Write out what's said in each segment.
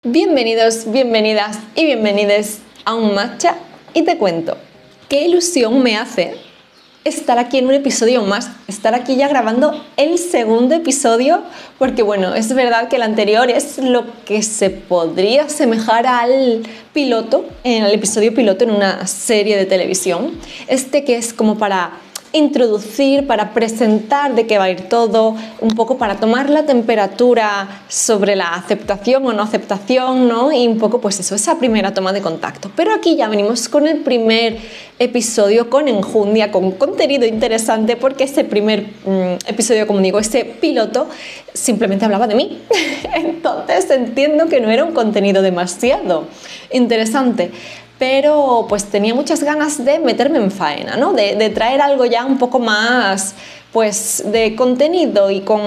Bienvenidos, bienvenidas y bienvenides a un matcha y te cuento qué ilusión me hace estar aquí en un episodio más, estar aquí ya grabando el segundo episodio, porque bueno, es verdad que el anterior es lo que se podría asemejar al piloto, en el episodio piloto en una serie de televisión, que es como para introducir, para presentar de qué va a ir todo, un poco para tomar la temperatura sobre la aceptación o no aceptación, ¿no? Y un poco pues eso, esa primera toma de contacto. Pero aquí ya venimos con el primer episodio con enjundia, con contenido interesante, porque ese primer episodio, como digo, ese piloto, simplemente hablaba de mí. Entonces entiendo que no era un contenido demasiado interesante, pero pues tenía muchas ganas de meterme en faena, ¿no? De traer algo ya un poco más pues de contenido y con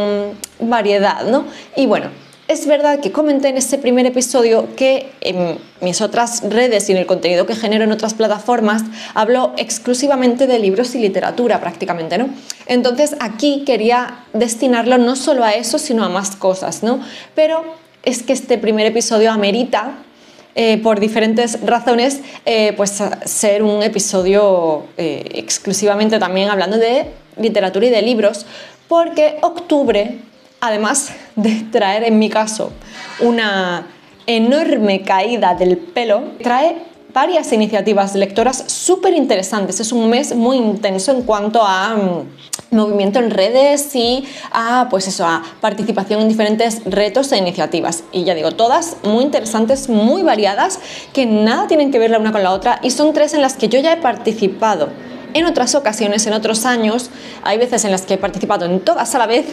variedad, ¿no? Y bueno, es verdad que comenté en ese primer episodio que en mis otras redes y en el contenido que genero en otras plataformas hablo exclusivamente de libros y literatura prácticamente, ¿no? Entonces aquí quería destinarlo no solo a eso, sino a más cosas, ¿no? Pero es que este primer episodio amerita por diferentes razones, pues ser un episodio exclusivamente también hablando de literatura y de libros, porque octubre, además de traer en mi caso una enorme caída del pelo, trae varias iniciativas lectoras súper interesantes. Es un mes muy intenso en cuanto a movimiento en redes y a, pues eso, a participación en diferentes retos e iniciativas. Y ya digo, todas muy interesantes, muy variadas, que nada tienen que ver la una con la otra, y son tres en las que yo ya he participado en otras ocasiones, en otros años. Hay veces en las que he participado en todas a la vez,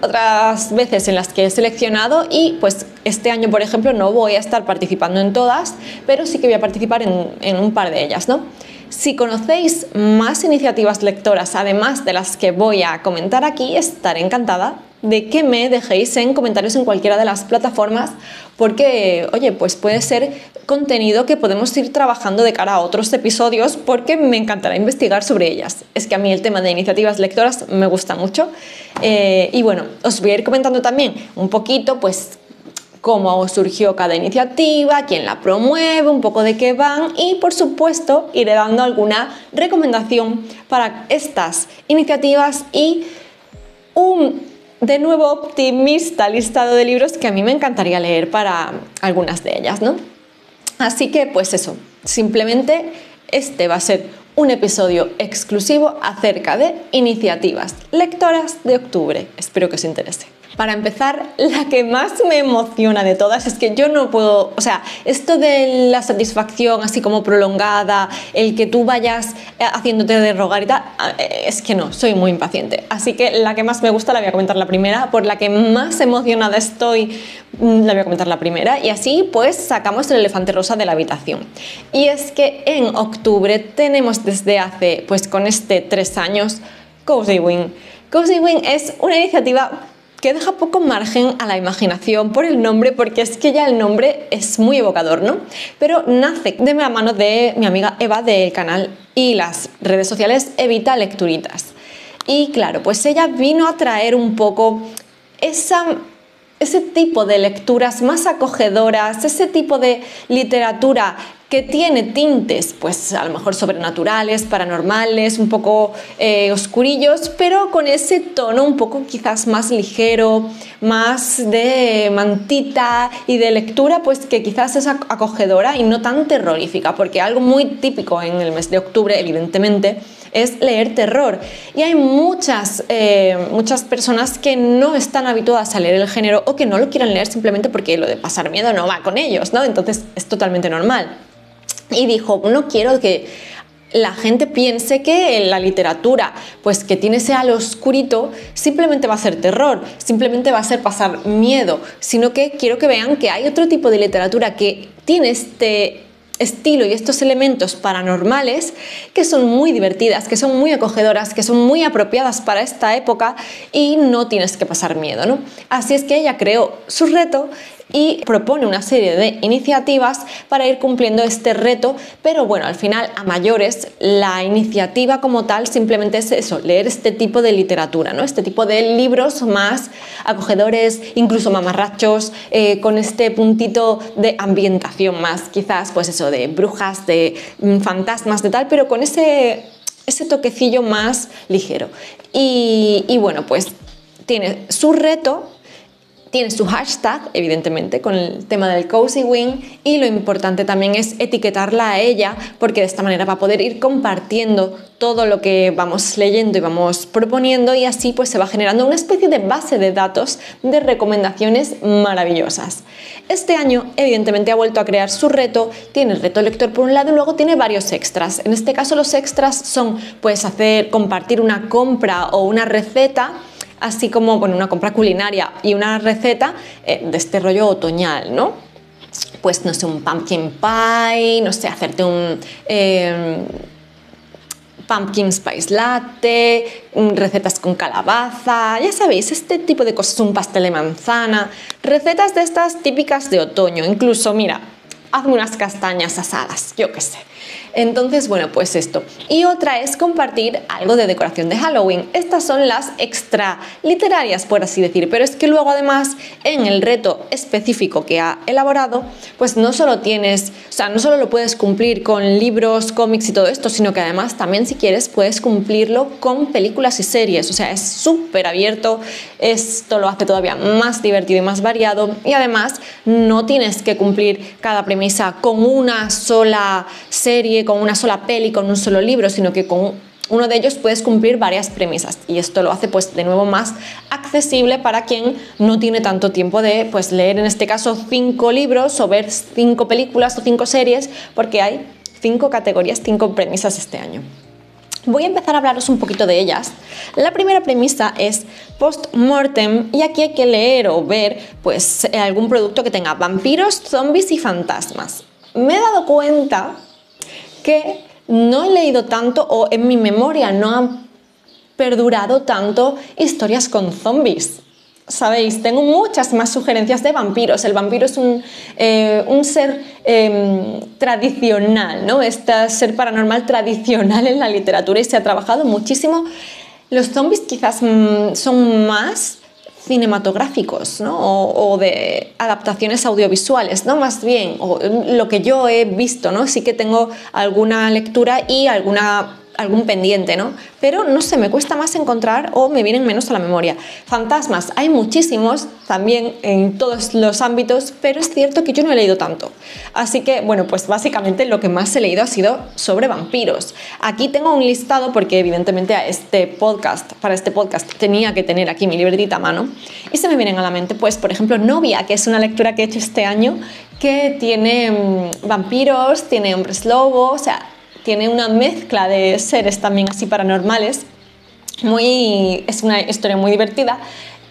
otras veces en las que he seleccionado, y pues este año, por ejemplo, no voy a estar participando en todas, pero sí que voy a participar en un par de ellas, ¿no? Si conocéis más iniciativas lectoras, además de las que voy a comentar aquí, estaré encantada de que me dejéis en comentarios en cualquiera de las plataformas, porque, oye, pues puede ser contenido que podemos ir trabajando de cara a otros episodios, porque me encantará investigar sobre ellas. Es que a mí el tema de iniciativas lectoras me gusta mucho, y bueno, os voy a ir comentando también un poquito, pues, cómo surgió cada iniciativa, quién la promueve, un poco de qué van, y por supuesto iré dando alguna recomendación para estas iniciativas y de nuevo optimista listado de libros que a mí me encantaría leer para algunas de ellas, ¿no? Así que pues eso, simplemente este va a ser un episodio exclusivo acerca de iniciativas lectoras de octubre. Espero que os interese. Para empezar, la que más me emociona de todas es que yo no puedo, o sea, esto de la satisfacción así como prolongada, el que tú vayas haciéndote de rogar y tal, es que no, soy muy impaciente. Así que la que más me gusta la voy a comentar la primera, por la que más emocionada estoy, la voy a comentar la primera, y así pues sacamos el elefante rosa de la habitación. Y es que en octubre tenemos desde hace, pues con 3 años, Cozy Wing. Cozy Wing es una iniciativa que deja poco margen a la imaginación por el nombre, porque es que ya el nombre es muy evocador, ¿no? Pero nace de la mano de mi amiga Eva del canal y las redes sociales Evita Lecturitas. Y claro, pues ella vino a traer un poco ese tipo de lecturas más acogedoras, ese tipo de literatura que tiene tintes, pues a lo mejor sobrenaturales, paranormales, un poco oscurillos, pero con ese tono un poco quizás más ligero, más de mantita y de lectura, pues que quizás es acogedora y no tan terrorífica, porque algo muy típico en el mes de octubre, evidentemente, es leer terror. Y hay muchas personas que no están habituadas a leer el género, o que no lo quieran leer simplemente porque lo de pasar miedo no va con ellos, ¿no? Entonces es totalmente normal. Y dijo, no quiero que la gente piense que la literatura, pues que tiene ese halo oscurito, simplemente va a ser terror, simplemente va a ser pasar miedo, sino que quiero que vean que hay otro tipo de literatura que tiene este estilo y estos elementos paranormales, que son muy divertidas, que son muy acogedoras, que son muy apropiadas para esta época, y no tienes que pasar miedo, ¿no? Así es que ella creó su reto, y propone una serie de iniciativas para ir cumpliendo este reto, pero bueno, al final a mayores la iniciativa como tal simplemente es eso, leer este tipo de literatura, ¿no? Este tipo de libros más acogedores, incluso mamarrachos, con este puntito de ambientación más, quizás pues eso, de brujas, de fantasmas, de tal, pero con ese toquecillo más ligero. Y bueno, pues tiene su reto, tiene su hashtag, evidentemente, con el tema del Cozy Wing, y lo importante también es etiquetarla a ella, porque de esta manera va a poder ir compartiendo todo lo que vamos leyendo y vamos proponiendo, y así pues se va generando una especie de base de datos de recomendaciones maravillosas. Este año, evidentemente, ha vuelto a crear su reto, tiene el reto lector por un lado y luego tiene varios extras. En este caso los extras son pues compartir una compra o una receta, así como bueno, una compra culinaria y una receta de este rollo otoñal, ¿no? Pues no sé, un pumpkin pie, no sé, hacerte un pumpkin spice latte, recetas con calabaza, ya sabéis, este tipo de cosas, un pastel de manzana, recetas de estas típicas de otoño, incluso, mira, hazme unas castañas asadas, yo qué sé. Entonces, bueno, pues esto. Y otra es compartir algo de decoración de Halloween. Estas son las extra literarias, por así decir, pero es que luego además en el reto específico que ha elaborado, pues no solo no solo lo puedes cumplir con libros, cómics y todo esto, sino que además también si quieres puedes cumplirlo con películas y series. O sea, es súper abierto, esto lo hace todavía más divertido y más variado, y además no tienes que cumplir cada premisa con una sola serie, con una sola peli, con un solo libro, sino que con uno de ellos puedes cumplir varias premisas, y esto lo hace pues de nuevo más accesible para quien no tiene tanto tiempo de pues leer en este caso 5 libros o ver 5 películas o 5 series, porque hay 5 categorías, 5 premisas este año. Voy a empezar a hablaros un poquito de ellas. La primera premisa es post-mortem, y aquí hay que leer o ver pues algún producto que tenga vampiros, zombies y fantasmas. Me he dado cuenta que no he leído tanto, o en mi memoria no han perdurado tanto historias con zombies. Sabéis, tengo muchas más sugerencias de vampiros. El vampiro es un ser tradicional, ¿no? Este ser paranormal tradicional en la literatura, y se ha trabajado muchísimo. Los zombies quizás son más cinematográficos, ¿no? o de adaptaciones audiovisuales, ¿no? Más bien, o lo que yo he visto, ¿no? Sí que tengo alguna lectura y algún pendiente, ¿no? Pero no sé, me cuesta más encontrar, o me vienen menos a la memoria. Fantasmas, hay muchísimos también en todos los ámbitos, pero es cierto que yo no he leído tanto. Así que, bueno, pues básicamente lo que más he leído ha sido sobre vampiros. Aquí tengo un listado porque evidentemente para este podcast tenía que tener aquí mi libretita a mano, y se me vienen a la mente, pues, por ejemplo, Novia, que es una lectura que he hecho este año, que tiene vampiros, tiene hombres lobo, o sea, tiene una mezcla de seres también así paranormales. Es una historia muy divertida,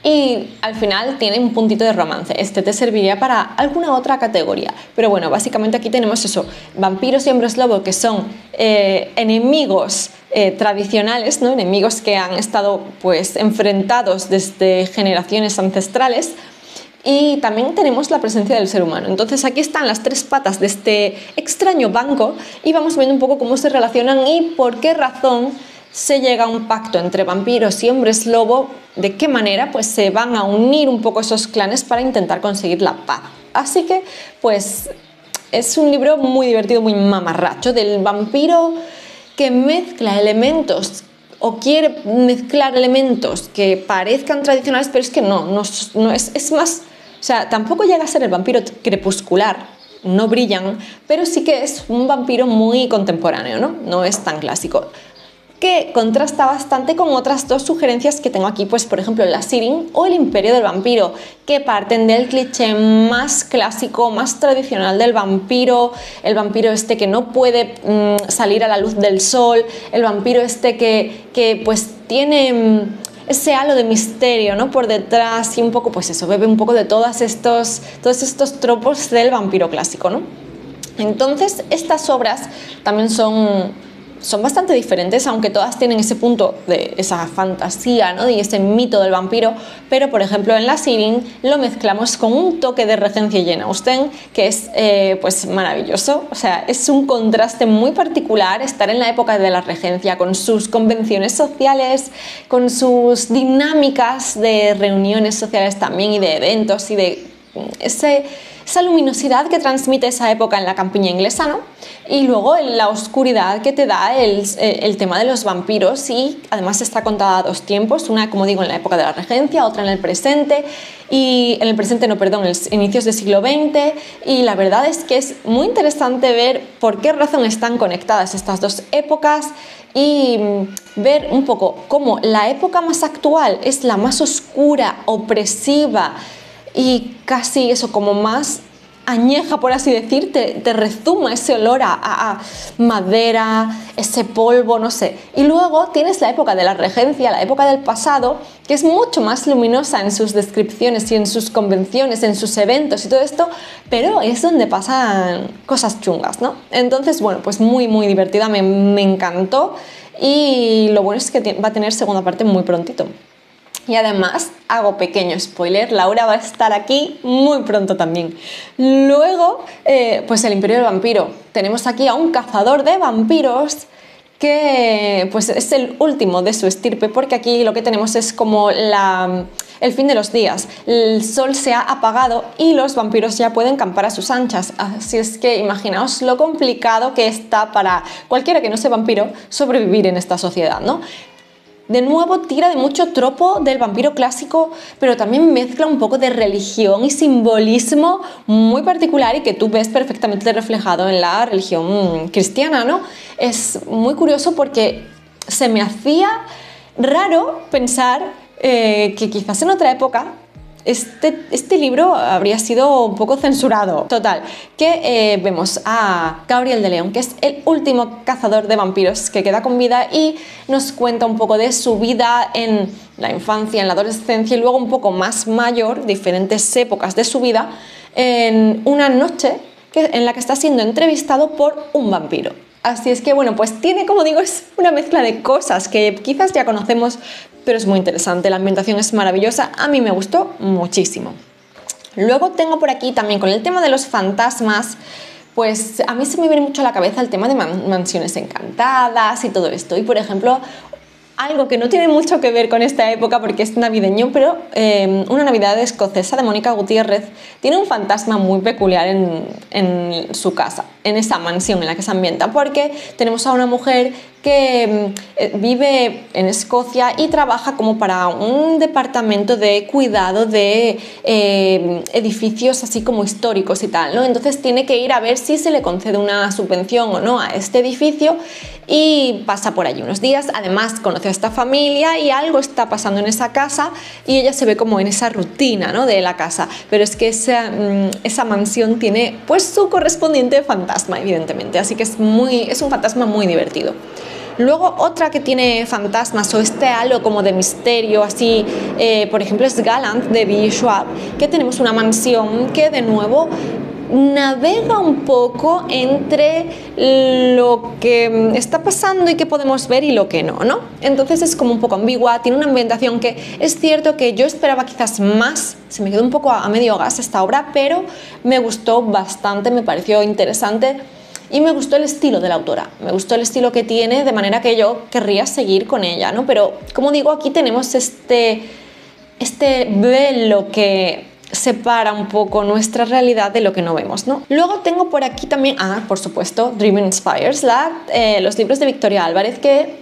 y al final tiene un puntito de romance. Este te serviría para alguna otra categoría, pero bueno, básicamente aquí tenemos eso, vampiros y hombres lobo, que son enemigos tradicionales, ¿no? Enemigos que han estado pues enfrentados desde generaciones ancestrales. Y también tenemos la presencia del ser humano. Entonces aquí están las 3 patas de este extraño banco, y vamos viendo un poco cómo se relacionan y por qué razón se llega a un pacto entre vampiros y hombres lobo, de qué manera pues se van a unir un poco esos clanes para intentar conseguir la paz. Así que pues es un libro muy divertido, muy mamarracho, del vampiro que mezcla elementos o quiere mezclar elementos que parezcan tradicionales, pero es que no es más. O sea, tampoco llega a ser el vampiro crepuscular, no brillan, pero sí que es un vampiro muy contemporáneo, ¿no? No es tan clásico, que contrasta bastante con otras 2 sugerencias que tengo aquí, pues por ejemplo La Sirin o El Imperio del Vampiro, que parten del cliché más clásico, más tradicional del vampiro, el vampiro este que no puede salir a la luz del sol, el vampiro este que pues tiene ese halo de misterio, ¿no? Por detrás, y un poco, pues eso, bebe un poco de todos estos tropos del vampiro clásico, ¿no? Entonces, estas obras también son son bastante diferentes, aunque todas tienen ese punto de esa fantasía, ¿no? Y ese mito del vampiro, pero por ejemplo en la Sirin lo mezclamos con un toque de Regencia Jane Austen que es pues maravilloso. O sea, es un contraste muy particular estar en la época de la Regencia con sus convenciones sociales, con sus dinámicas de reuniones sociales también y de eventos y de esa luminosidad que transmite esa época en la campiña inglesa, ¿no? Y luego la oscuridad que te da el tema de los vampiros, y además está contada a dos tiempos, una, como digo, en la época de la Regencia, otra en el presente, y en el presente, no, perdón, en los inicios del siglo XX, y la verdad es que es muy interesante ver por qué razón están conectadas estas dos épocas y ver un poco cómo la época más actual es la más oscura, opresiva, y casi eso como más añeja, por así decir, te rezuma ese olor a madera, ese polvo, no sé. Y luego tienes la época de la Regencia, la época del pasado, que es mucho más luminosa en sus descripciones y en sus convenciones, en sus eventos y todo esto, pero es donde pasan cosas chungas, ¿no? Entonces, bueno, pues muy, muy divertida, me encantó, y lo bueno es que va a tener segunda parte muy prontito. Y además, hago pequeño spoiler, Laura va a estar aquí muy pronto también. Luego, pues el Imperio del Vampiro. Tenemos aquí a un cazador de vampiros que pues es el último de su estirpe, porque aquí lo que tenemos es como el fin de los días. El sol se ha apagado y los vampiros ya pueden campar a sus anchas. Así es que imaginaos lo complicado que está para cualquiera que no sea vampiro sobrevivir en esta sociedad, ¿no? De nuevo tira de mucho tropo del vampiro clásico, pero también mezcla un poco de religión y simbolismo muy particular y que tú ves perfectamente reflejado en la religión cristiana, ¿no? Es muy curioso porque se me hacía raro pensar que quizás en otra época este libro habría sido un poco censurado. Total, que vemos a Gabriel de León, que es el último cazador de vampiros que queda con vida, y nos cuenta un poco de su vida en la infancia, en la adolescencia y luego un poco más mayor, diferentes épocas de su vida, en una noche en la que está siendo entrevistado por un vampiro. Así es que, bueno, pues tiene, como digo, es una mezcla de cosas que quizás ya conocemos, pero es muy interesante. La ambientación es maravillosa, a mí me gustó muchísimo. Luego tengo por aquí también con el tema de los fantasmas, pues a mí se me viene mucho a la cabeza el tema de mansiones encantadas y todo esto. Y por ejemplo, algo que no tiene mucho que ver con esta época porque es navideño, pero una Navidad escocesa de Mónica Gutiérrez tiene un fantasma muy peculiar en su casa, en esa mansión en la que se ambienta, porque tenemos a una mujer que vive en Escocia y trabaja como para un departamento de cuidado de edificios así como históricos y tal, ¿no? Entonces tiene que ir a ver si se le concede una subvención o no a este edificio, y pasa por allí unos días. Además conoce a esta familia y algo está pasando en esa casa y ella se ve como en esa rutina, ¿no?, de la casa, pero es que esa mansión tiene pues su correspondiente fantasma, evidentemente, así que es un fantasma muy divertido. Luego otra que tiene fantasmas o este halo como de misterio así, por ejemplo es Gallant de B. Schwab, que tenemos una mansión que de nuevo navega un poco entre lo que está pasando y que podemos ver y lo que no, ¿no? Entonces es como un poco ambigua, tiene una ambientación que es cierto que yo esperaba quizás más, se me quedó un poco a medio gas esta obra, pero me gustó bastante, me pareció interesante. Y me gustó el estilo de la autora, me gustó el estilo que tiene, de manera que yo querría seguir con ella, ¿no? Pero, como digo, aquí tenemos este velo que separa un poco nuestra realidad de lo que no vemos, ¿no? Luego tengo por aquí también, por supuesto, Dreaming Inspires, los libros de Victoria Álvarez, que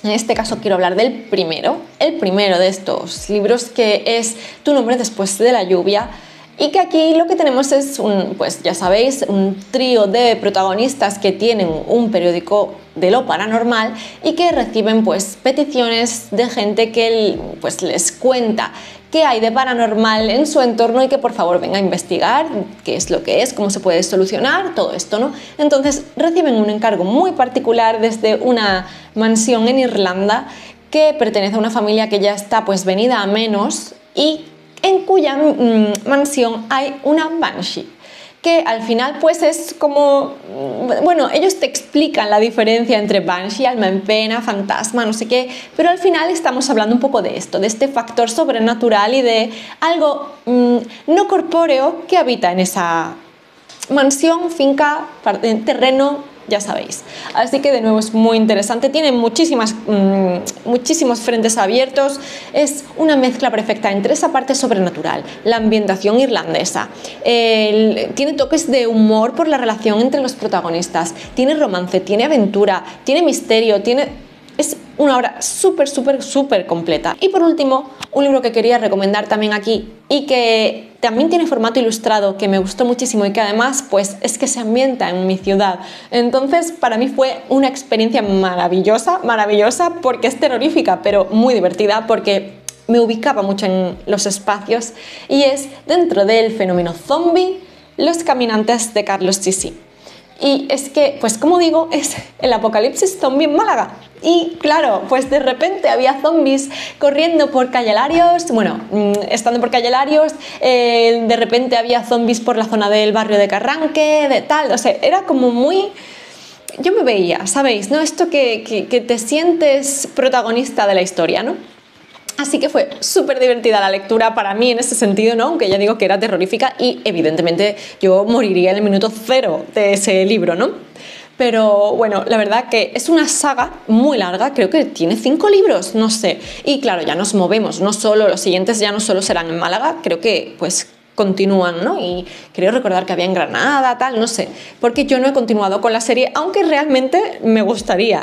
en este caso quiero hablar del primero, el primero de estos libros, que es Tu nombre después de la lluvia. Y que aquí lo que tenemos es pues ya sabéis, un trío de protagonistas que tienen un periódico de lo paranormal y que reciben pues peticiones de gente que pues les cuenta qué hay de paranormal en su entorno y que por favor venga a investigar qué es lo que es, cómo se puede solucionar, todo esto, ¿no? Entonces reciben un encargo muy particular desde una mansión en Irlanda que pertenece a una familia que ya está pues venida a menos y en cuya mansión hay una banshee, que al final pues es como, bueno, ellos te explican la diferencia entre Banshee, alma en pena, fantasma, no sé qué, pero al final estamos hablando un poco de esto, de este factor sobrenatural y de algo no corpóreo que habita en esa mansión, finca, terreno, ya sabéis. Así que de nuevo es muy interesante, tiene muchísimos frentes abiertos, es una mezcla perfecta entre esa parte sobrenatural, la ambientación irlandesa, tiene toques de humor por la relación entre los protagonistas, tiene romance, tiene aventura, tiene misterio, es una obra súper completa. Y por último, un libro que quería recomendar también aquí y que también tiene formato ilustrado, que me gustó muchísimo y que además pues es que se ambienta en mi ciudad. Entonces para mí fue una experiencia maravillosa porque es terrorífica, pero muy divertida porque me ubicaba mucho en los espacios y es dentro del fenómeno zombie, Los caminantes de Carlos Chissy. Y es que, pues como digo, es el apocalipsis zombie en Málaga. Y claro, pues de repente había zombies corriendo por Calle Larios, bueno, estando por Calle Larios, de repente había zombies por la zona del barrio de Carranque, de tal, o sea, era como muy... Yo me veía, ¿sabéis? ¿No? Esto que te sientes protagonista de la historia, ¿no? Así que fue súper divertida la lectura para mí en ese sentido, ¿no? Aunque ya digo que era terrorífica y evidentemente yo moriría en el minuto cero de ese libro, ¿no? Pero bueno, la verdad que es una saga muy larga, creo que tiene 5 libros, no sé. Y claro, ya nos movemos, no solo, los siguientes ya no solo serán en Málaga, creo que pues continúan, ¿no? Y creo recordar que había en Granada, tal, no sé, porque yo no he continuado con la serie, aunque realmente me gustaría,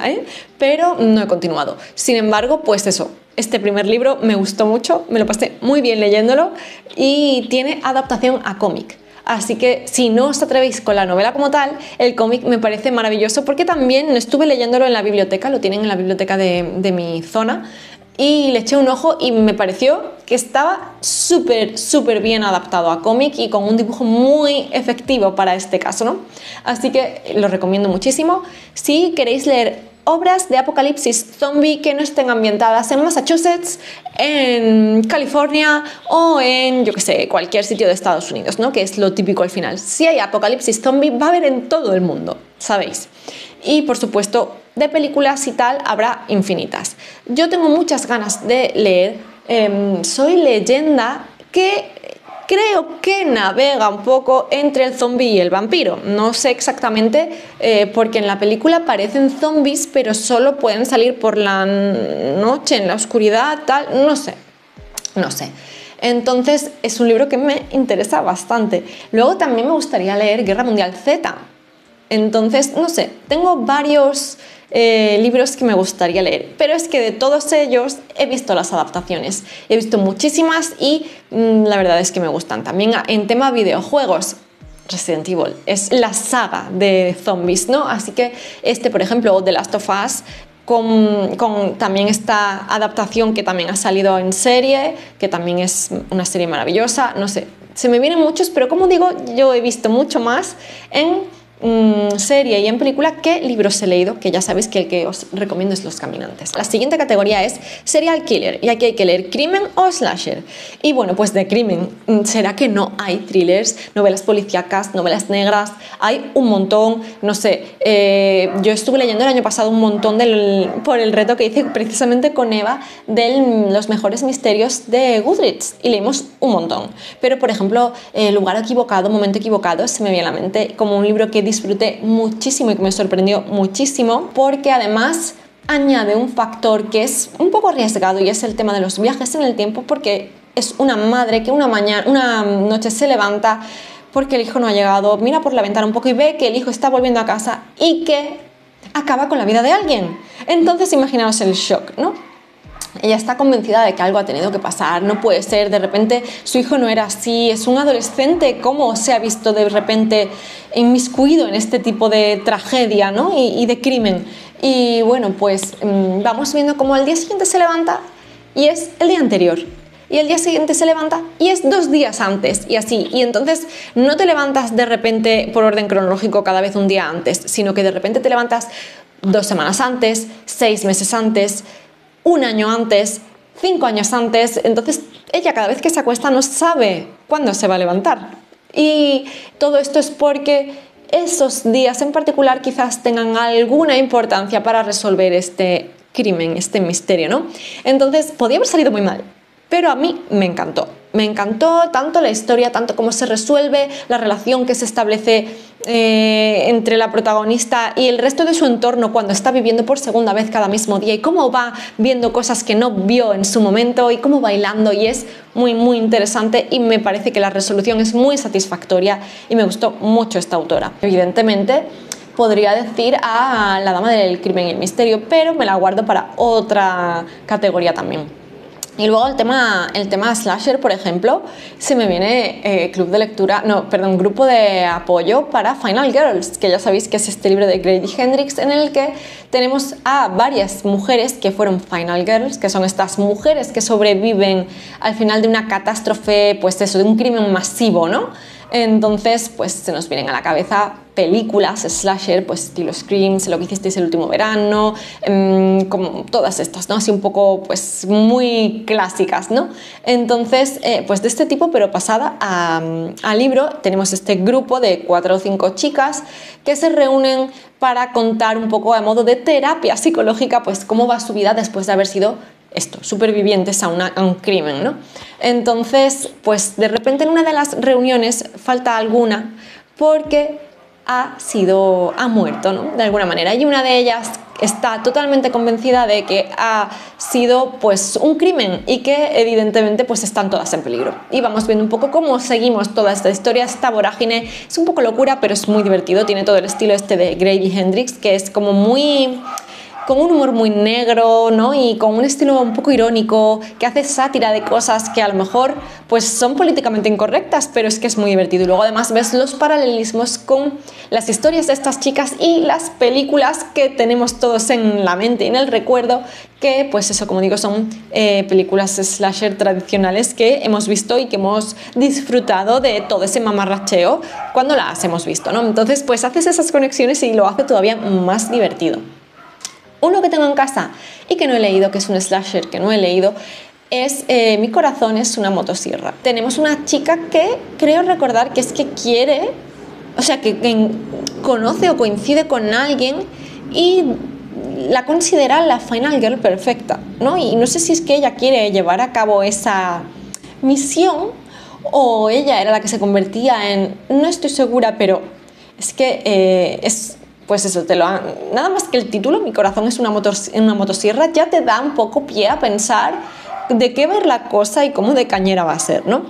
pero no he continuado. Sin embargo, pues eso, este primer libro me gustó mucho, me lo pasé muy bien leyéndolo y tiene adaptación a cómic. Así que si no os atrevéis con la novela como tal, el cómic me parece maravilloso porque también estuve leyéndolo en la biblioteca, lo tienen en la biblioteca de mi zona, y le eché un ojo y me pareció que estaba súper bien adaptado a cómic y con un dibujo muy efectivo para este caso, ¿no? Así que lo recomiendo muchísimo. Si queréis leer obras de apocalipsis zombie que no estén ambientadas en Massachusetts, en California o en, yo que sé, cualquier sitio de Estados Unidos, ¿no? Que es lo típico al final. Si hay apocalipsis zombie, va a haber en todo el mundo, ¿sabéis? Y por supuesto, de películas y tal habrá infinitas. Yo tengo muchas ganas de leer Soy Leyenda, que creo que navega un poco entre el zombie y el vampiro. No sé exactamente, porque en la película aparecen zombies, pero solo pueden salir por la noche, en la oscuridad, tal, no sé. Entonces es un libro que me interesa bastante. Luego también me gustaría leer Guerra Mundial Z. Entonces, no sé, tengo varios libros que me gustaría leer, pero es que de todos ellos he visto las adaptaciones, he visto muchísimas y la verdad es que me gustan. También en tema videojuegos, Resident Evil es la saga de zombies, ¿no? Así que por ejemplo, The Last of Us, con también esta adaptación que también ha salido en serie, que también es una serie maravillosa, no sé, se me vienen muchos, pero como digo, yo he visto mucho más en serie y en película que libros he leído, que ya sabéis que el que os recomiendo es Los Caminantes. La siguiente categoría es serial killer y aquí hay que leer crimen o slasher. Y bueno, pues de crimen, ¿será que no hay thrillers, novelas policíacas, novelas negras? Hay un montón, no sé, yo estuve leyendo el año pasado un montón por el reto que hice precisamente con Eva de los mejores misterios de Goodreads y leímos un montón. Pero por ejemplo, Lugar equivocado, Momento equivocado se me viene a la mente como un libro que disfruté muchísimo y que me sorprendió muchísimo porque además añade un factor que es un poco arriesgado y es el tema de los viajes en el tiempo, porque es una madre que una noche se levanta porque el hijo no ha llegado, mira por la ventana un poco y ve que el hijo está volviendo a casa y que acaba con la vida de alguien. Entonces imaginaos el shock, ¿no? Ella está convencida de que algo ha tenido que pasar, no puede ser, de repente su hijo no era así, es un adolescente, ¿cómo se ha visto de repente inmiscuido en este tipo de tragedia, ¿no? y de crimen? Y bueno, pues vamos viendo cómo al día siguiente se levanta y es el día anterior. Y el día siguiente se levanta y es 2 días antes y así. Y entonces no te levantas de repente por orden cronológico cada vez un día antes, sino que de repente te levantas 2 semanas antes, 6 meses antes, 1 año antes, 5 años antes. Entonces ella cada vez que se acuesta no sabe cuándo se va a levantar Y todo esto es porque esos días en particular quizás tengan alguna importancia para resolver este crimen, este misterio, ¿no? Entonces, podía haber salido muy mal, pero a mí me encantó. Me encantó tanto la historia, tanto cómo se resuelve, la relación que se establece entre la protagonista y el resto de su entorno cuando está viviendo por segunda vez cada mismo día y cómo va viendo cosas que no vio en su momento y cómo va hilando, y es muy muy interesante, y me parece que la resolución es muy satisfactoria y me gustó mucho esta autora. Evidentemente podría decir a La Dama del Crimen y el Misterio, pero me la guardo para otra categoría también. Y luego el tema slasher, por ejemplo, se me viene grupo de apoyo para Final Girls, que ya sabéis que es este libro de Grady Hendrix en el que tenemos a varias mujeres que fueron Final Girls, que son estas mujeres que sobreviven al final de una catástrofe, pues eso, de un crimen masivo, ¿no? Entonces, pues se nos vienen a la cabeza películas slasher, pues estilo Scream, Lo que hicisteis el último verano, como todas estas, ¿no? Así un poco, pues muy clásicas, ¿no? Entonces, pues de este tipo, pero pasada a libro, tenemos este grupo de 4 o 5 chicas que se reúnen para contar un poco a modo de terapia psicológica, pues cómo va su vida después de haber sido supervivientes a un crimen, ¿no? Entonces, pues de repente en una de las reuniones falta alguna porque ha muerto, ¿no? De alguna manera, y una de ellas está totalmente convencida de que ha sido pues un crimen y que evidentemente pues están todas en peligro. Y vamos viendo un poco cómo seguimos toda esta historia, esta vorágine. Es un poco locura, pero es muy divertido, tiene todo el estilo este de Grady Hendrix, que es como muy con un humor muy negro, ¿no? Y con un estilo un poco irónico, que hace sátira de cosas que a lo mejor pues son políticamente incorrectas, pero es que es muy divertido. Y luego además ves los paralelismos con las historias de estas chicas y las películas que tenemos todos en la mente y en el recuerdo, que pues eso, como digo, son películas slasher tradicionales que hemos visto y que hemos disfrutado de todo ese mamarracheo cuando las hemos visto, ¿no? Entonces pues haces esas conexiones y lo hace todavía más divertido. Uno que tengo en casa y que no he leído, que es un slasher que no he leído, es Mi corazón es una motosierra. Tenemos una chica que creo recordar que es que quiere, o sea, que conoce o coincide con alguien y la considera la final girl perfecta, ¿no? Y no sé si es que ella quiere llevar a cabo esa misión o ella era la que se convertía en... No estoy segura, pero es que pues eso, nada más que el título, Mi corazón es una motosierra, ya te da un poco pie a pensar de qué va a ir la cosa y cómo de cañera va a ser, ¿no?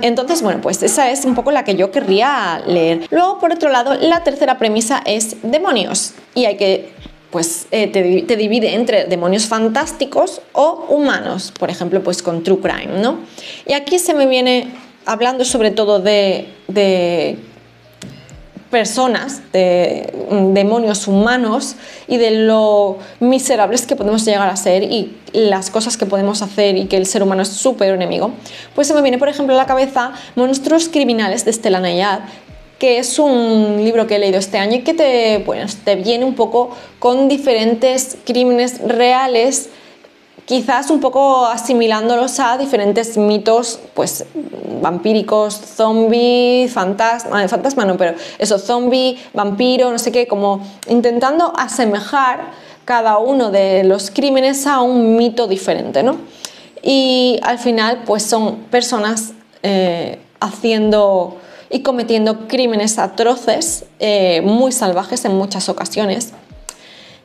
Entonces, bueno, pues esa es un poco la que yo querría leer. Luego, por otro lado, la tercera premisa es demonios, y hay que, pues, te divide entre demonios fantásticos o humanos, por ejemplo, pues con True Crime, ¿no? Y aquí se me viene hablando sobre todo de personas, de demonios humanos y de lo miserables que podemos llegar a ser y las cosas que podemos hacer y que el ser humano es súper enemigo, pues se me viene por ejemplo a la cabeza Monstruos Criminales de Stella Nayad, que es un libro que he leído este año y que te viene un poco con diferentes crímenes reales, quizás un poco asimilándolos a diferentes mitos, pues vampíricos, zombie, fantasma no, pero eso, zombie, vampiro, no sé qué, como intentando asemejar cada uno de los crímenes a un mito diferente, ¿no? Y al final, pues son personas haciendo y cometiendo crímenes atroces, muy salvajes en muchas ocasiones.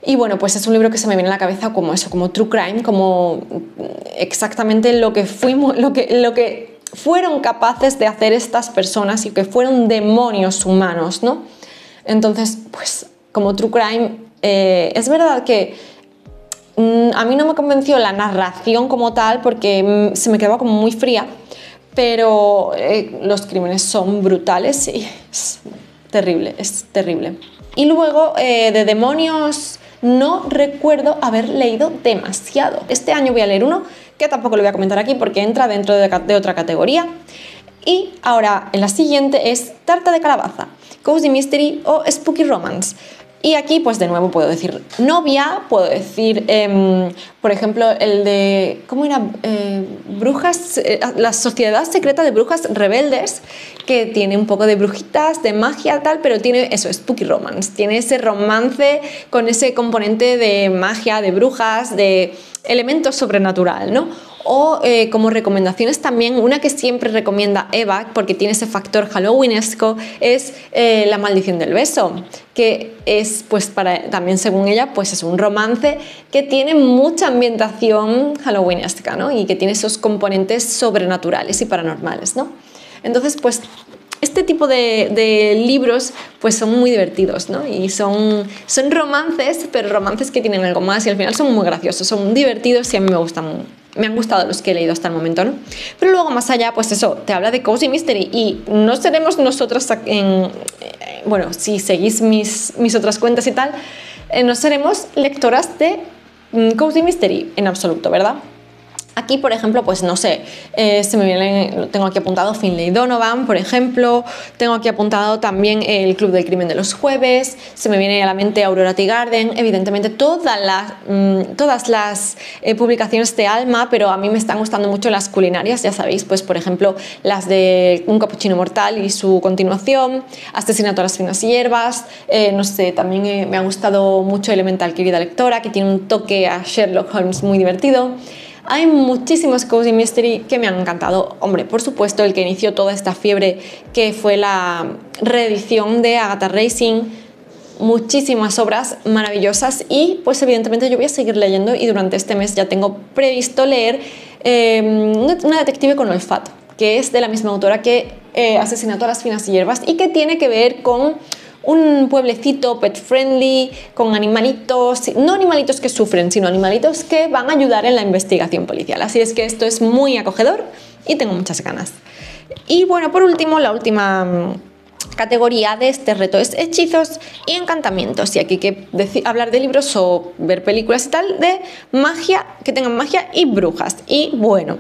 Y bueno, pues es un libro que se me viene a la cabeza como eso, como True Crime, como exactamente lo que fueron capaces de hacer estas personas y que fueron demonios humanos, ¿no? Entonces, pues como True Crime, es verdad que a mí no me convenció la narración como tal porque se me quedaba como muy fría, pero los crímenes son brutales y es terrible, es terrible. Y luego de demonios no recuerdo haber leído demasiado. Este año voy a leer uno que tampoco lo voy a comentar aquí porque entra dentro de otra categoría. Y ahora en la siguiente es Tarta de calabaza, Cozy Mystery o Spooky Romance. Y aquí, pues de nuevo puedo decir novia, puedo decir, por ejemplo, el de, ¿cómo era? Brujas, la sociedad secreta de brujas rebeldes, que tiene un poco de brujitas, de magia, tal, pero tiene eso, spooky romance, tiene ese romance con ese componente de magia, de brujas, de elementos sobrenatural, ¿no? O como recomendaciones también, una que siempre recomienda Eva, porque tiene ese factor halloweenesco, es La maldición del beso, que es, pues también según ella, pues es un romance que tiene mucha ambientación halloweenesca, ¿no? Y que tiene esos componentes sobrenaturales y paranormales, ¿no? Entonces, pues este tipo de libros pues son muy divertidos, ¿no? Y son romances, pero romances que tienen algo más y al final son muy graciosos, son divertidos y a mí me han gustado los que he leído hasta el momento, ¿no? Pero luego más allá, pues eso, te habla de Cozy Mystery y no seremos nosotros bueno, si seguís mis otras cuentas y tal, no seremos lectoras de Cozy Mystery en absoluto, ¿verdad? Aquí, por ejemplo, pues no sé, se me viene, tengo aquí apuntado Finlay Donovan, por ejemplo, tengo aquí apuntado también El Club del Crimen de los Jueves, se me viene a la mente Aurora Teagarden, evidentemente todas las publicaciones de Alma, pero a mí me están gustando mucho las culinarias, ya sabéis, pues por ejemplo las de Un Capuchino Mortal y su continuación, Asesinato a las Finas Hierbas, no sé, también me ha gustado mucho Elemental, querida lectora, que tiene un toque a Sherlock Holmes muy divertido. Hay muchísimos Cozy Mystery que me han encantado. Hombre, por supuesto, el que inició toda esta fiebre, que fue la reedición de Agatha Racing, muchísimas obras maravillosas y pues evidentemente yo voy a seguir leyendo y durante este mes ya tengo previsto leer una detective con olfato, que es de la misma autora que Asesinato a las Finas Hierbas y que tiene que ver con un pueblecito pet friendly, con animalitos, no animalitos que sufren, sino animalitos que van a ayudar en la investigación policial. Así es que esto es muy acogedor y tengo muchas ganas. Y bueno, por último, la última categoría de este reto es hechizos y encantamientos. Y aquí hay que hablar de libros o ver películas y tal de magia, que tengan magia y brujas. Y bueno,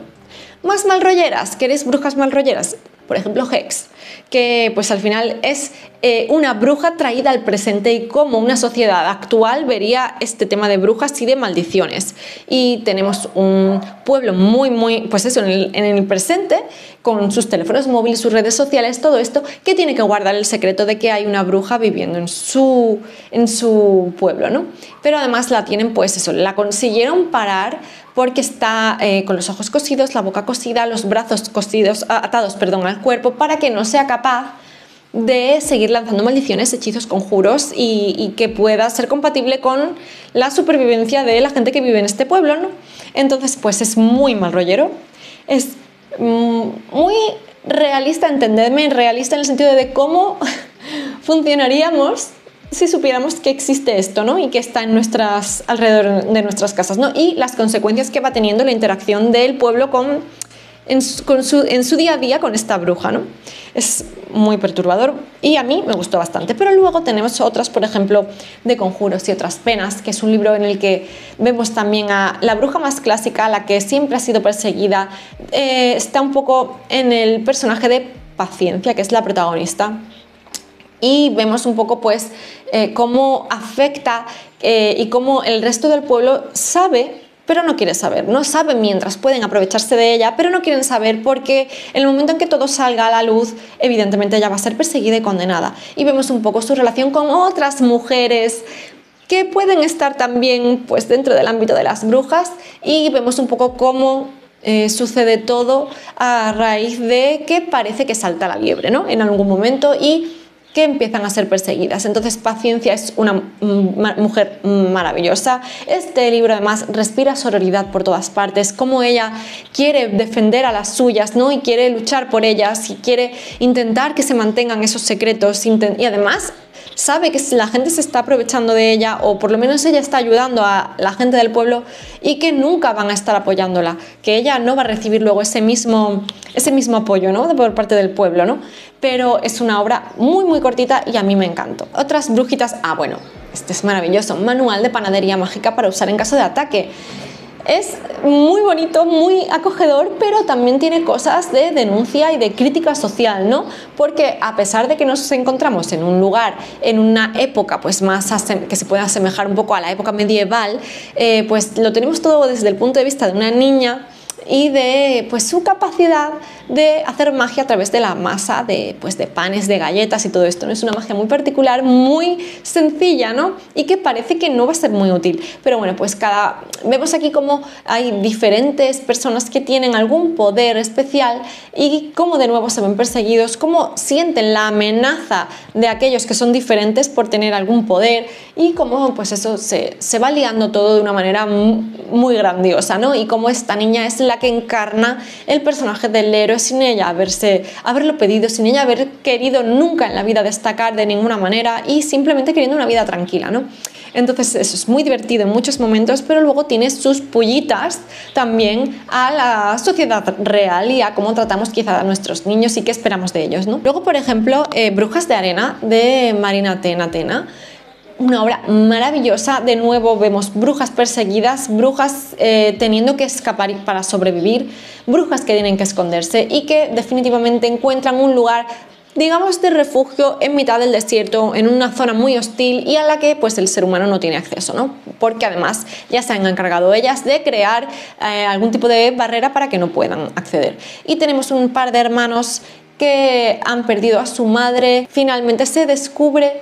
más malrolleras, ¿queréis brujas malrolleras? Por ejemplo, Hex, que pues al final es una bruja traída al presente y cómo una sociedad actual vería este tema de brujas y de maldiciones. Y tenemos un pueblo pues eso, en el presente, con sus teléfonos móviles, sus redes sociales, todo esto, que tiene que guardar el secreto de que hay una bruja viviendo en su pueblo, ¿no? Pero además la tienen, pues eso, la consiguieron parar porque está con los ojos cosidos, la boca cosida, los brazos atados al cuerpo, para que no sea capaz de seguir lanzando maldiciones, hechizos, conjuros y que pueda ser compatible con la supervivencia de la gente que vive en este pueblo, ¿no? Entonces, pues es muy mal rollero, es muy realista, entendedme, realista en el sentido de cómo funcionaríamos si supiéramos que existe esto, ¿no? Y que está alrededor de nuestras casas, ¿no? Y las consecuencias que va teniendo la interacción del pueblo en su día a día con esta bruja, ¿no? Es muy perturbador y a mí me gustó bastante. Pero luego tenemos otras, por ejemplo, de Conjuros y otras penas, que es un libro en el que vemos también a la bruja más clásica, la que siempre ha sido perseguida. Está un poco en el personaje de Paciencia, que es la protagonista. Y vemos un poco pues cómo afecta y cómo el resto del pueblo sabe, pero no quiere saber. No saben mientras pueden aprovecharse de ella, pero no quieren saber porque en el momento en que todo salga a la luz, evidentemente ella va a ser perseguida y condenada. Y vemos un poco su relación con otras mujeres que pueden estar también pues dentro del ámbito de las brujas y vemos un poco cómo sucede todo a raíz de que parece que salta la liebre, ¿no? En algún momento y que empiezan a ser perseguidas. Entonces Paciencia es una mujer maravillosa. Este libro además respira sororidad por todas partes, cómo ella quiere defender a las suyas, ¿no? Y quiere luchar por ellas y quiere intentar que se mantengan esos secretos y además sabe que la gente se está aprovechando de ella o por lo menos ella está ayudando a la gente del pueblo y que nunca van a estar apoyándola, que ella no va a recibir luego ese mismo apoyo, ¿no? Por parte del pueblo, ¿no? Pero es una obra muy muy cortita y a mí me encantó. Otras brujitas, bueno, este es maravilloso, Manual de Panadería Mágica para usar en caso de ataque. Es muy bonito, muy acogedor, pero también tiene cosas de denuncia y de crítica social, ¿no? Porque a pesar de que nos encontramos en un lugar, en una época pues más que se puede asemejar un poco a la época medieval, pues lo tenemos todo desde el punto de vista de una niña y de pues su capacidad de hacer magia a través de la masa de panes, de galletas y todo esto, ¿no? Es una magia muy particular, muy sencilla, ¿no? Y que parece que no va a ser muy útil, pero bueno, pues vemos aquí como hay diferentes personas que tienen algún poder especial y cómo de nuevo se ven perseguidos, cómo sienten la amenaza de aquellos que son diferentes por tener algún poder y cómo pues eso se va liando todo de una manera muy grandiosa, ¿no? Y cómo esta niña es la que encarna el personaje del héroe sin ella haberlo pedido, sin ella haber querido nunca en la vida destacar de ninguna manera y simplemente queriendo una vida tranquila, ¿no? Entonces eso es muy divertido en muchos momentos, pero luego tiene sus pullitas también a la sociedad real y a cómo tratamos quizá a nuestros niños y qué esperamos de ellos, ¿no? Luego, por ejemplo, Brujas de arena de Marina Tena, una obra maravillosa. De nuevo vemos brujas perseguidas, brujas teniendo que escapar para sobrevivir, brujas que tienen que esconderse y que definitivamente encuentran un lugar, digamos, de refugio en mitad del desierto, en una zona muy hostil y a la que pues el ser humano no tiene acceso, ¿no? Porque además ya se han encargado ellas de crear algún tipo de barrera para que no puedan acceder. Y tenemos un par de hermanos que han perdido a su madre. Finalmente se descubre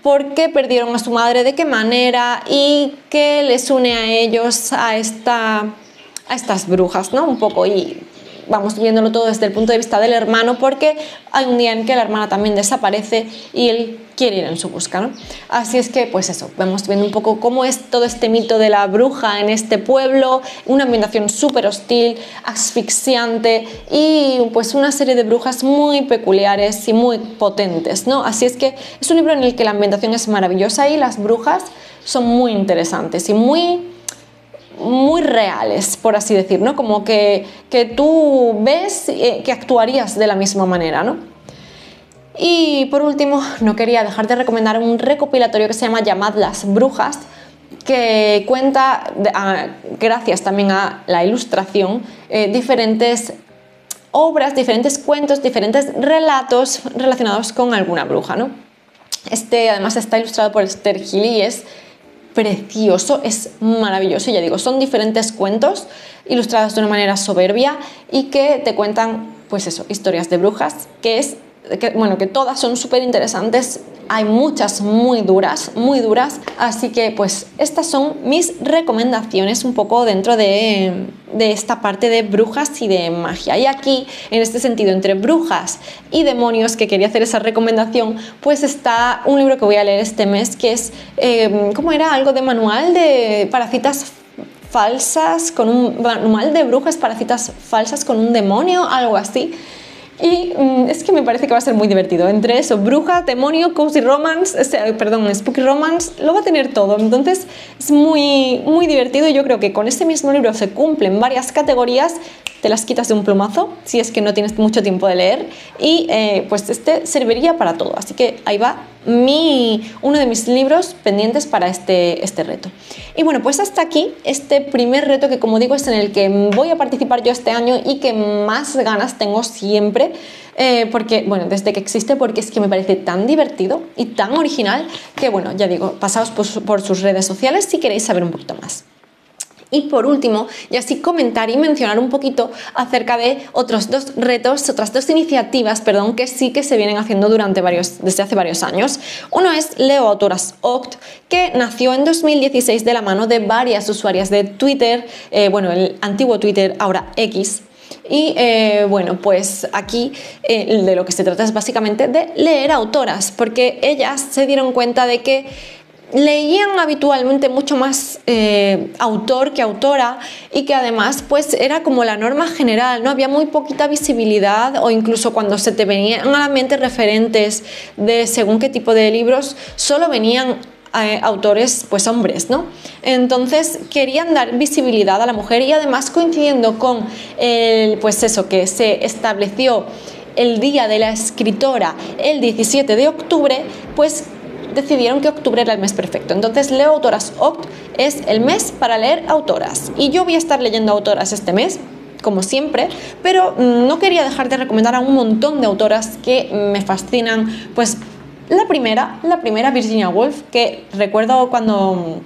por qué perdieron a su madre, de qué manera y qué les une a ellos, a estas brujas, ¿no? Un poco, y vamos viéndolo todo desde el punto de vista del hermano, porque hay un día en que la hermana también desaparece y él quiere ir en su busca, ¿no? Así es que, pues eso, vamos viendo un poco cómo es todo este mito de la bruja en este pueblo, una ambientación súper hostil, asfixiante y pues una serie de brujas muy peculiares y muy potentes, ¿no? Así es que es un libro en el que la ambientación es maravillosa y las brujas son muy interesantes y muy reales, por así decir, ¿no? Como que tú ves que actuarías de la misma manera, ¿no? Y por último, no quería dejar de recomendar un recopilatorio que se llama Llamad las brujas, que cuenta, gracias también a la ilustración, diferentes obras, diferentes cuentos, diferentes relatos relacionados con alguna bruja, ¿no? Además está ilustrado por Esther Gil y es precioso, es maravilloso. Ya digo, son diferentes cuentos ilustrados de una manera soberbia y que te cuentan, pues eso, historias de brujas, que todas son súper interesantes. Hay muchas muy duras, así que pues estas son mis recomendaciones un poco dentro de esta parte de brujas y de magia. Y aquí, en este sentido, entre brujas y demonios, que quería hacer esa recomendación, pues está un libro que voy a leer este mes, que es, ¿cómo era? Algo de manual para citas falsas, con un manual de brujas para citas falsas con un demonio, algo así. Y es que me parece que va a ser muy divertido. Entre eso, bruja, demonio, cozy romance, spooky romance, lo va a tener todo. Entonces es muy divertido y yo creo que con este mismo libro se cumplen varias categorías. Te las quitas de un plumazo si es que no tienes mucho tiempo de leer y pues este serviría para todo. Así que ahí va uno de mis libros pendientes para este reto. Y bueno, pues hasta aquí este primer reto, que como digo es en el que voy a participar yo este año y que más ganas tengo siempre, porque bueno, desde que existe, porque es que me parece tan divertido y tan original que bueno, ya digo, pasaos por sus redes sociales si queréis saber un poquito más. Y por último, y así comentar y mencionar un poquito acerca de otras dos iniciativas, que sí que se vienen haciendo desde hace varios años. Uno es Leo Autoras Oct, que nació en 2016 de la mano de varias usuarias de Twitter, el antiguo Twitter, ahora X. Y bueno, pues aquí de lo que se trata es básicamente de leer autoras, porque ellas se dieron cuenta de que leían habitualmente mucho más autor que autora y que además pues era como la norma general, ¿no? Había muy poquita visibilidad, o incluso cuando se te venían a la mente referentes de según qué tipo de libros, solo venían autores pues hombres, ¿no? Entonces querían dar visibilidad a la mujer y además coincidiendo con pues eso, que se estableció el Día de la Escritora el 17 de octubre, pues decidieron que octubre era el mes perfecto. Entonces Leo Autoras Oct es el mes para leer autoras. Y yo voy a estar leyendo autoras este mes, como siempre, pero no quería dejar de recomendar a un montón de autoras que me fascinan. Pues la primera Virginia Woolf, que recuerdo cuando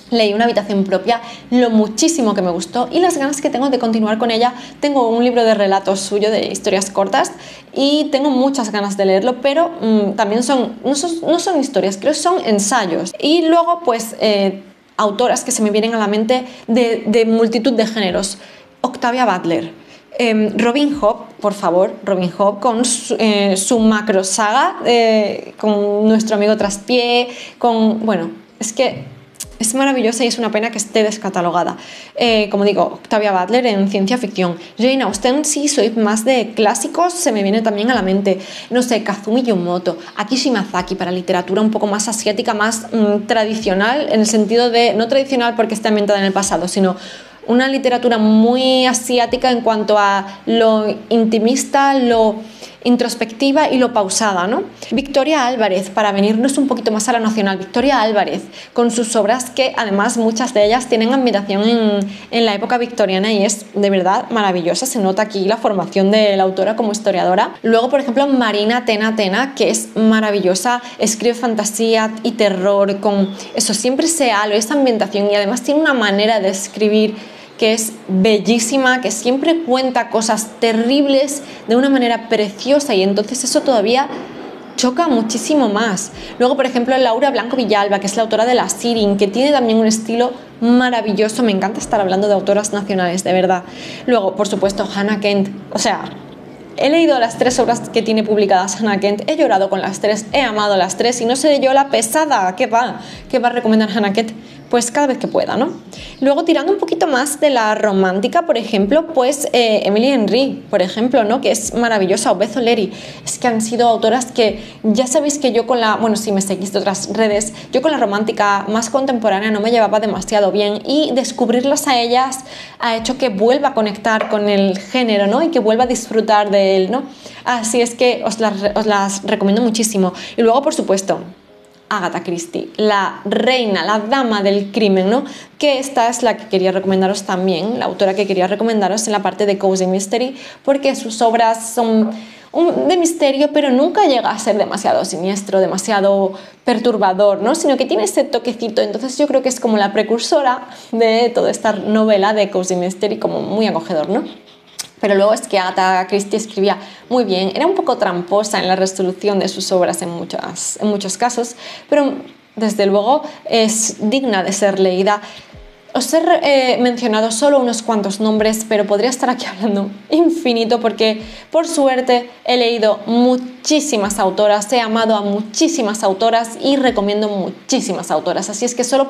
leí Una habitación propia, lo muchísimo que me gustó y las ganas que tengo de continuar con ella. Tengo un libro de relatos suyo, de historias cortas, y tengo muchas ganas de leerlo, pero también no son historias, creo que son ensayos. Y luego, pues, autoras que se me vienen a la mente de multitud de géneros. Octavia Butler, Robin Hobb, por favor, Robin Hobb con su macro saga, con nuestro amigo Traspié, bueno, es que es maravillosa y es una pena que esté descatalogada. Como digo, Octavia Butler en ciencia ficción. Jane Austen, si soy más de clásicos, se me viene también a la mente, no sé, Kazumi Yumoto, Aki Shimazaki para literatura un poco más asiática, más tradicional, en el sentido de, no tradicional porque está ambientada en el pasado, sino una literatura muy asiática en cuanto a lo intimista, lo introspectiva y lo pausada, ¿no? Victoria Álvarez, para venirnos un poquito más a la nacional, Victoria Álvarez, con sus obras que además muchas de ellas tienen ambientación en la época victoriana y es de verdad maravillosa, se nota aquí la formación de la autora como historiadora. Luego, por ejemplo, Marina Tena, que es maravillosa, escribe fantasía y terror con eso, siempre ese halo, esa ambientación, y además tiene una manera de escribir que es bellísima, que siempre cuenta cosas terribles de una manera preciosa, y entonces eso todavía choca muchísimo más. Luego, por ejemplo, Laura Blanco Villalba, que es la autora de La Sirin, que tiene también un estilo maravilloso. Me encanta estar hablando de autoras nacionales, de verdad. Luego, por supuesto, Hannah Kent, o sea, he leído las 3 obras que tiene publicadas Hannah Kent, he llorado con las 3, he amado las 3 y no seré yo la pesada que va a recomendar Hannah Kent, pues cada vez que pueda, ¿no? Luego, tirando un poquito más de la romántica, por ejemplo, pues Emily Henry, por ejemplo, ¿no? Que es maravillosa, o Beth O'Leary. Es que han sido autoras que ya sabéis que yo con la, bueno, si me seguís de otras redes, yo con la romántica más contemporánea no me llevaba demasiado bien, y descubrirlas a ellas ha hecho que vuelva a conectar con el género, ¿no? Y que vuelva a disfrutar de él, ¿no? Así es que os las recomiendo muchísimo. Y luego, por supuesto, Agatha Christie, la reina, la dama del crimen, ¿no? Que esta es la que quería recomendaros también, la autora que quería recomendaros en la parte de Cozy Mystery, porque sus obras son de misterio, pero nunca llega a ser demasiado siniestro, demasiado perturbador, ¿no? Sino que tiene ese toquecito. Entonces yo creo que es como la precursora de toda esta novela de Cozy Mystery, como muy acogedor, ¿no? Pero luego es que Agatha Christie escribía muy bien, era un poco tramposa en la resolución de sus obras en muchos casos, pero desde luego es digna de ser leída. Os he mencionado solo unos cuantos nombres, pero podría estar aquí hablando infinito porque, por suerte, he leído muchísimas autoras, he amado a muchísimas autoras y recomiendo muchísimas autoras. Así es que solo,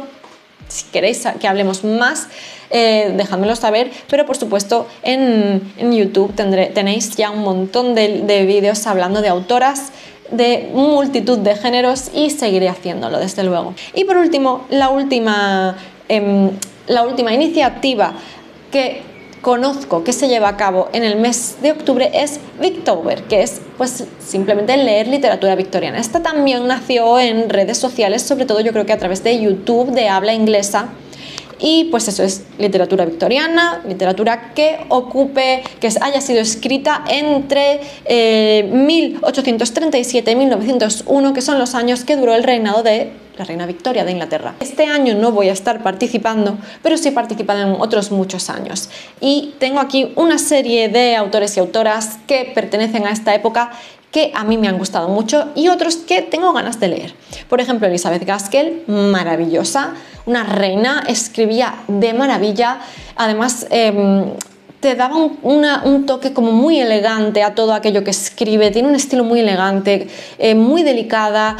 si queréis que hablemos más, dejádmelo saber, pero por supuesto en YouTube tenéis ya un montón de vídeos hablando de autoras de multitud de géneros y seguiré haciéndolo, desde luego. Y por último, la última iniciativa que conozco que se lleva a cabo en el mes de octubre es Victober, que es pues simplemente leer literatura victoriana. Esta también nació en redes sociales, sobre todo yo creo que a través de YouTube de habla inglesa. Y pues eso es literatura victoriana, literatura que haya sido escrita entre 1837 y 1901, que son los años que duró el reinado de la reina Victoria de Inglaterra. Este año no voy a estar participando, pero sí he participado en otros muchos años. Y tengo aquí una serie de autores y autoras que pertenecen a esta época que a mí me han gustado mucho y otros que tengo ganas de leer. Por ejemplo, Elizabeth Gaskell, maravillosa, una reina, escribía de maravilla, además te daba un toque como muy elegante a todo aquello que escribe, tiene un estilo muy elegante, muy delicada.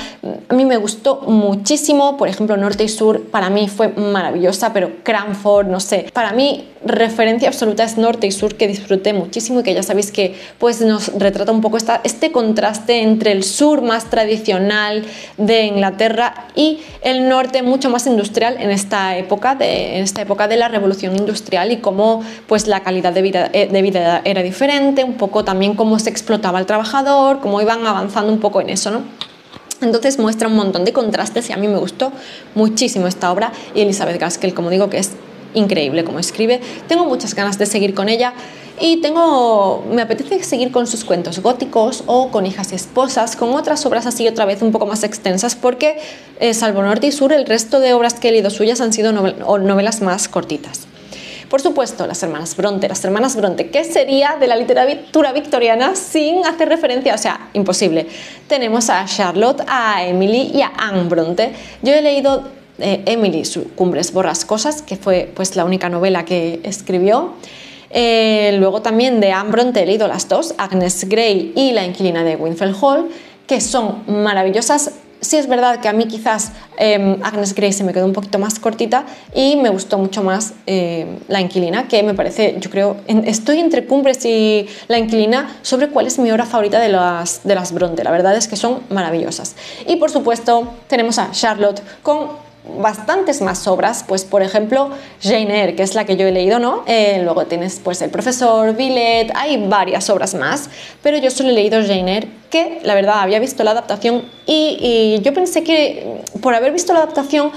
A mí me gustó muchísimo. Por ejemplo, Norte y Sur para mí fue maravillosa, pero Cranford, no sé, para mí referencia absoluta es Norte y Sur, que disfruté muchísimo y que ya sabéis que pues nos retrata un poco este contraste entre el sur más tradicional de Inglaterra y el norte mucho más industrial en esta época de la revolución industrial, y cómo pues la calidad de vida era diferente, un poco también cómo se explotaba al trabajador, cómo iban avanzando un poco en eso, ¿no? Entonces muestra un montón de contrastes y a mí me gustó muchísimo esta obra, y Elizabeth Gaskell, como digo, que es increíble como escribe. Tengo muchas ganas de seguir con ella y me apetece seguir con sus cuentos góticos o con Hijas y esposas, con otras obras así otra vez un poco más extensas, porque salvo Norte y Sur, el resto de obras que he leído suyas han sido novelas más cortitas. Por supuesto, las hermanas Bronte, ¿qué sería de la literatura victoriana sin hacer referencia? O sea, imposible. Tenemos a Charlotte, a Emily y a Anne Bronte. Yo he leído Emily, su Cumbres borrascosas, que fue pues la única novela que escribió. Luego también de Anne Bronte he leído las dos, Agnes Grey y La inquilina de Winfield Hall, que son maravillosas. Sí es verdad que a mí quizás Agnes Grey se me quedó un poquito más cortita y me gustó mucho más La inquilina, que me parece, yo creo, estoy entre Cumbres y La inquilina sobre cuál es mi obra favorita de las Bronte. La verdad es que son maravillosas. Y por supuesto tenemos a Charlotte con bastantes más obras, pues por ejemplo Jane Eyre, que es la que yo he leído, ¿no? Luego tienes pues El profesor, Villette, hay varias obras más, pero yo solo he leído Jane Eyre, que la verdad había visto la adaptación y yo pensé que por haber visto la adaptación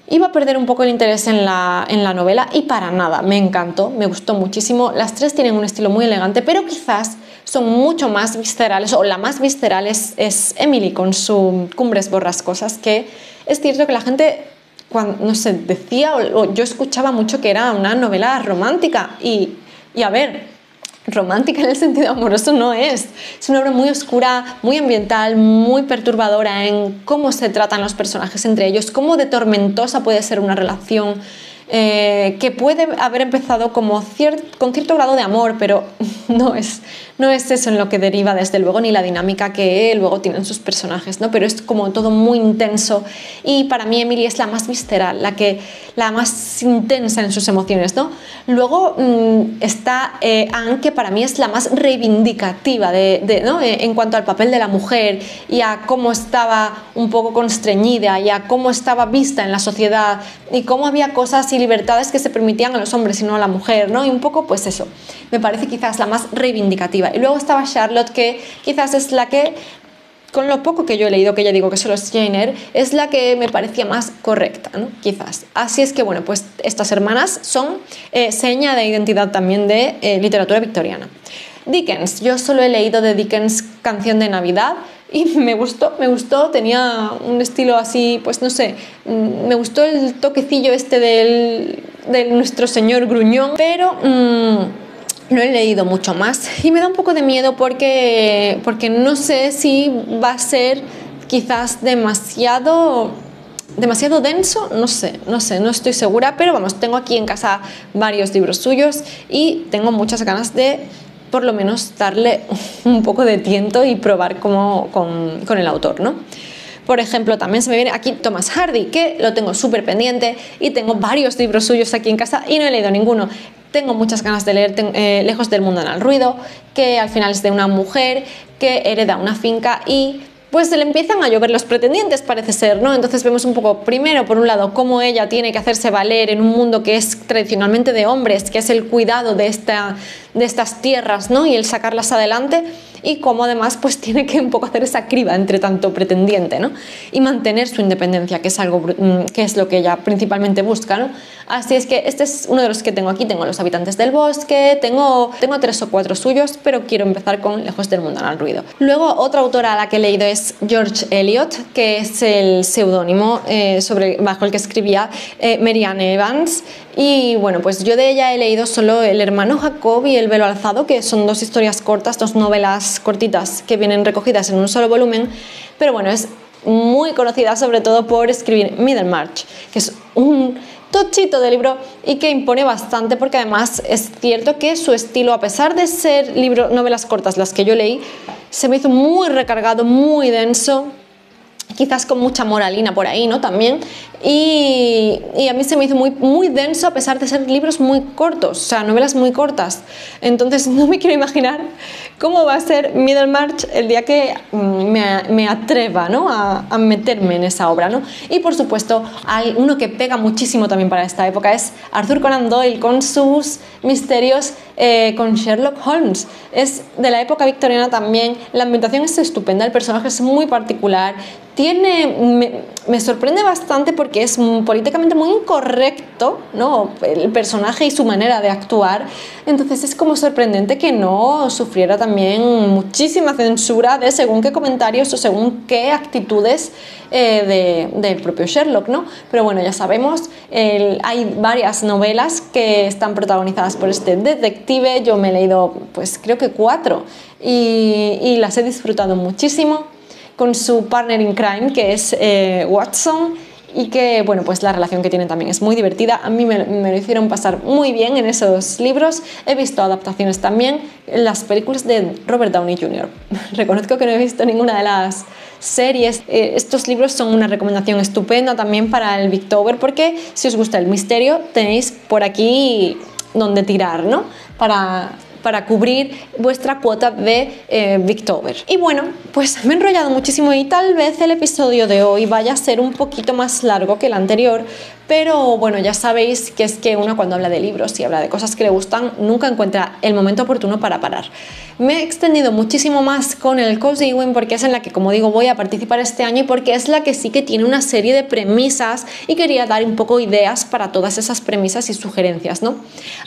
iba a perder un poco el interés en la novela, y para nada, me encantó, me gustó muchísimo. Las tres tienen un estilo muy elegante, pero quizás son mucho más viscerales, o la más visceral es Emily con su Cumbres borrascosas, que es cierto que la gente, cuando, no sé, decía o yo escuchaba mucho que era una novela romántica y a ver, romántica en el sentido amoroso no es una obra muy oscura, muy ambiental, muy perturbadora en cómo se tratan los personajes entre ellos, cómo de tormentosa puede ser una relación que puede haber empezado con cierto grado de amor, pero no es eso en lo que deriva desde luego, ni la dinámica que luego tienen sus personajes, ¿no? Pero es como todo muy intenso, y para mí Emily es la más visceral, la más intensa en sus emociones, ¿no? Luego está Anne, que para mí es la más reivindicativa ¿no? En cuanto al papel de la mujer y a cómo estaba un poco constreñida y a cómo estaba vista en la sociedad y cómo había cosas y libertades que se permitían a los hombres y no a la mujer, ¿no? Y un poco pues eso, me parece quizás la más reivindicativa. Y luego estaba Charlotte, que quizás es la que, con lo poco que yo he leído, que ya digo que solo es Jane Eyre, es la que me parecía más correcta, ¿no? Quizás. Así es que bueno, pues estas hermanas son seña de identidad también de literatura victoriana. Dickens, yo solo he leído de Dickens Canción de Navidad y me gustó, tenía un estilo así, pues no sé, me gustó el toquecillo este del nuestro señor gruñón, pero no he leído mucho más y me da un poco de miedo porque no sé si va a ser quizás demasiado denso, no sé, no estoy segura, pero vamos, tengo aquí en casa varios libros suyos y tengo muchas ganas de por lo menos darle un poco de tiento y probar con el autor, ¿no? Por ejemplo, también se me viene aquí Thomas Hardy, que lo tengo súper pendiente y tengo varios libros suyos aquí en casa y no he leído ninguno. Tengo muchas ganas de leer Lejos del mundo al ruido, que al final es de una mujer que hereda una finca y pues se le empiezan a llover los pretendientes, parece ser, ¿no? Entonces vemos un poco, primero, por un lado, cómo ella tiene que hacerse valer en un mundo que es tradicionalmente de hombres, que es el cuidado de estas tierras, ¿no? Y el sacarlas adelante, y cómo además pues tiene que un poco hacer esa criba entre tanto pretendiente, ¿no? Y mantener su independencia, que es lo que ella principalmente busca, ¿no? Así es que este es uno de los que tengo aquí. Tengo Los habitantes del bosque, tengo 3 o 4 suyos, pero quiero empezar con Lejos del mundo al ruido. Luego, otra autora a la que he leído es George Eliot, que es el seudónimo bajo el que escribía Mary Ann Evans. Y bueno, pues yo de ella he leído solo El hermano Jacob y El velo alzado, que son 2 historias cortas, 2 novelas cortitas que vienen recogidas en un solo volumen, pero bueno, es muy conocida sobre todo por escribir Middlemarch, que es un tochito de libro y que impone bastante, porque además es cierto que su estilo, a pesar de ser novelas cortas las que yo leí, se me hizo muy recargado, muy denso, quizás con mucha moralina por ahí, ¿no? También, y a mí se me hizo muy, muy denso, a pesar de ser libros muy cortos, o sea, novelas muy cortas. Entonces no me quiero imaginar cómo va a ser Middlemarch el día que me atreva, ¿no? a meterme en esa obra, ¿no? Y por supuesto, hay uno que pega muchísimo también para esta época, es Arthur Conan Doyle con sus misterios con Sherlock Holmes. Es de la época victoriana también, la ambientación es estupenda, el personaje es muy particular, me sorprende bastante porque es políticamente muy incorrecto, ¿no? El personaje y su manera de actuar. Entonces es como sorprendente que no sufriera también muchísima censura de según qué comentarios o según qué actitudes del propio Sherlock, ¿no? Pero bueno, ya sabemos, hay varias novelas que están protagonizadas por este detective. Yo me he leído, pues creo que 4 y las he disfrutado muchísimo, con su partner in crime, que es Watson, y que, bueno, pues la relación que tienen también es muy divertida. A mí me lo hicieron pasar muy bien en esos libros. He visto adaptaciones también, las películas de Robert Downey Jr. Reconozco que no he visto ninguna de las series. Estos libros son una recomendación estupenda también para el Bigtober, porque si os gusta el misterio, tenéis por aquí donde tirar, ¿no? Para cubrir vuestra cuota de Bigtober. Y bueno, pues me he enrollado muchísimo y tal vez el episodio de hoy vaya a ser un poquito más largo que el anterior, pero bueno, ya sabéis que es que uno cuando habla de libros y habla de cosas que le gustan nunca encuentra el momento oportuno para parar. Me he extendido muchísimo más con el Cozy Ewing porque es en la que, como digo, voy a participar este año y porque es la que sí que tiene una serie de premisas y quería dar un poco ideas para todas esas premisas y sugerencias, ¿no?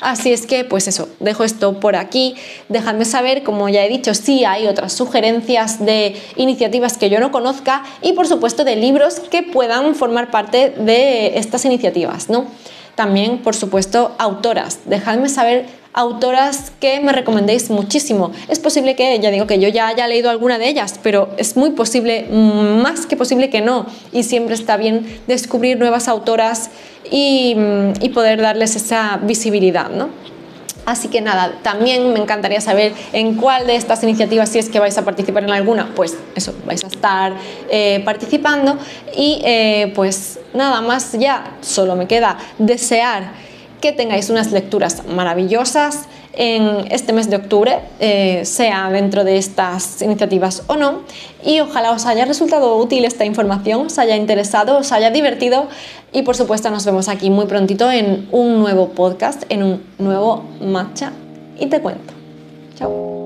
Así es que, pues eso, dejo esto por aquí. Dejadme saber, como ya he dicho, si hay otras sugerencias de iniciativas que yo no conozca y, por supuesto, de libros que puedan formar parte de estas iniciativas, ¿no? También, por supuesto, autoras. Dejadme saber autoras que me recomendéis muchísimo. Es posible que, ya digo, que yo ya haya leído alguna de ellas, pero es muy posible, más que posible que no, y siempre está bien descubrir nuevas autoras y poder darles esa visibilidad, ¿no? Así que nada, también me encantaría saber en cuál de estas iniciativas, si es que vais a participar en alguna, pues eso, vais a estar participando. Y pues nada más, ya solo me queda desear que tengáis unas lecturas maravillosas en este mes de octubre, sea dentro de estas iniciativas o no, y ojalá os haya resultado útil esta información, os haya interesado, os haya divertido y por supuesto nos vemos aquí muy prontito en un nuevo podcast, en un nuevo Matcha y te cuento. Chao.